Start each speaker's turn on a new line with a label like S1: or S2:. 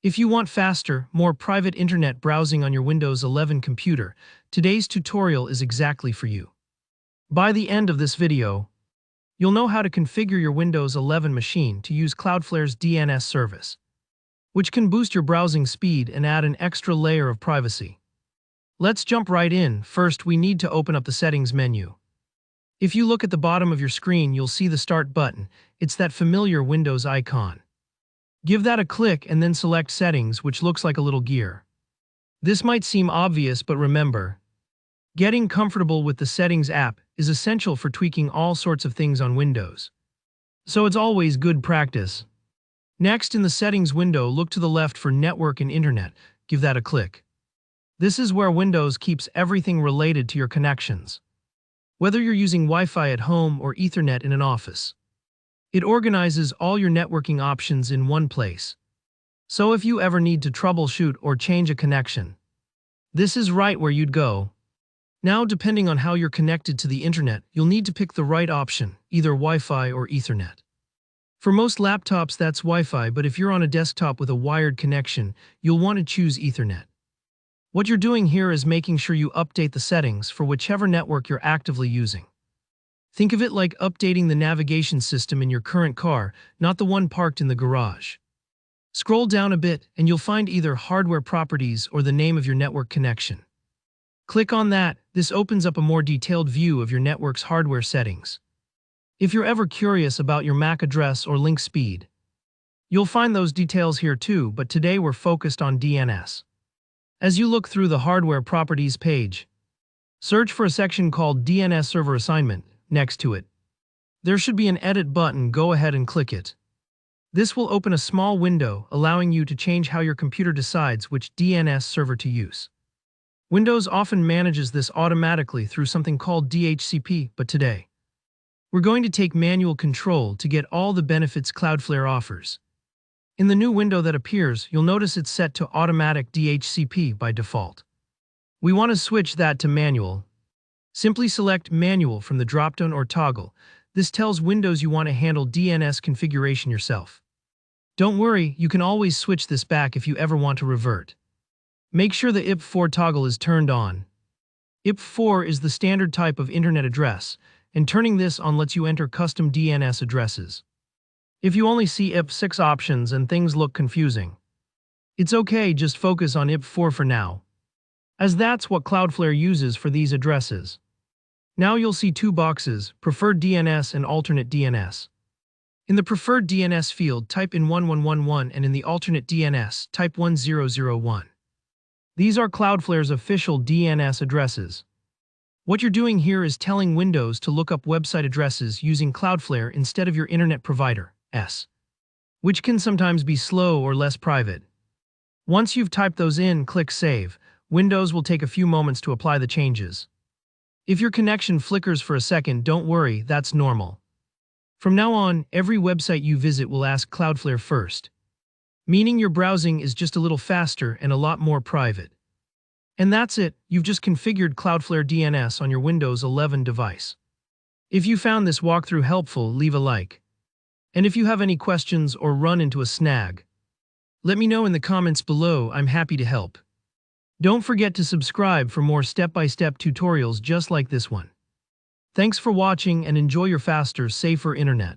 S1: If you want faster, more private internet browsing on your Windows 11 computer, today's tutorial is exactly for you. By the end of this video, you'll know how to configure your Windows 11 machine to use Cloudflare's DNS service, which can boost your browsing speed and add an extra layer of privacy. Let's jump right in. First, we need to open up the Settings menu. If you look at the bottom of your screen, you'll see the Start button. It's that familiar Windows icon. Give that a click and then select Settings, which looks like a little gear. This might seem obvious, but remember, getting comfortable with the Settings app is essential for tweaking all sorts of things on Windows. So it's always good practice. Next, in the Settings window, look to the left for Network and Internet. Give that a click. This is where Windows keeps everything related to your connections, whether you're using Wi-Fi at home or Ethernet in an office. It organizes all your networking options in one place. So if you ever need to troubleshoot or change a connection, this is right where you'd go. Now, depending on how you're connected to the internet, you'll need to pick the right option, either Wi-Fi or Ethernet. For most laptops, that's Wi-Fi, but if you're on a desktop with a wired connection, you'll want to choose Ethernet. What you're doing here is making sure you update the settings for whichever network you're actively using. Think of it like updating the navigation system in your current car, not the one parked in the garage. Scroll down a bit and you'll find either Hardware Properties or the name of your network connection. Click on that. This opens up a more detailed view of your network's hardware settings. If you're ever curious about your MAC address or link speed, you'll find those details here too, but today we're focused on DNS. As you look through the Hardware Properties page, search for a section called DNS Server Assignment. Next to it, there should be an Edit button. Go ahead and click it. This will open a small window allowing you to change how your computer decides which DNS server to use. Windows often manages this automatically through something called DHCP, but today, we're going to take manual control to get all the benefits Cloudflare offers. In the new window that appears, you'll notice it's set to Automatic DHCP by default. We want to switch that to Manual. Simply select Manual from the dropdown or toggle. This tells Windows you want to handle DNS configuration yourself. Don't worry, you can always switch this back if you ever want to revert. Make sure the IPv4 toggle is turned on. IPv4 is the standard type of internet address, and turning this on lets you enter custom DNS addresses. If you only see IPv6 options and things look confusing, it's okay, just focus on IPv4 for now, as that's what Cloudflare uses for these addresses. Now you'll see two boxes, Preferred DNS and Alternate DNS. In the Preferred DNS field, type in 1111, and in the Alternate DNS, type 1001. These are Cloudflare's official DNS addresses. What you're doing here is telling Windows to look up website addresses using Cloudflare instead of your internet provider's, which can sometimes be slow or less private. Once you've typed those in, click Save. Windows will take a few moments to apply the changes. If your connection flickers for a second, don't worry, that's normal. From now on, every website you visit will ask Cloudflare first, meaning your browsing is just a little faster and a lot more private. And that's it, you've just configured Cloudflare DNS on your Windows 11 device. If you found this walkthrough helpful, leave a like. And if you have any questions or run into a snag, let me know in the comments below. I'm happy to help. Don't forget to subscribe for more step-by-step tutorials just like this one. Thanks for watching and enjoy your faster, safer internet.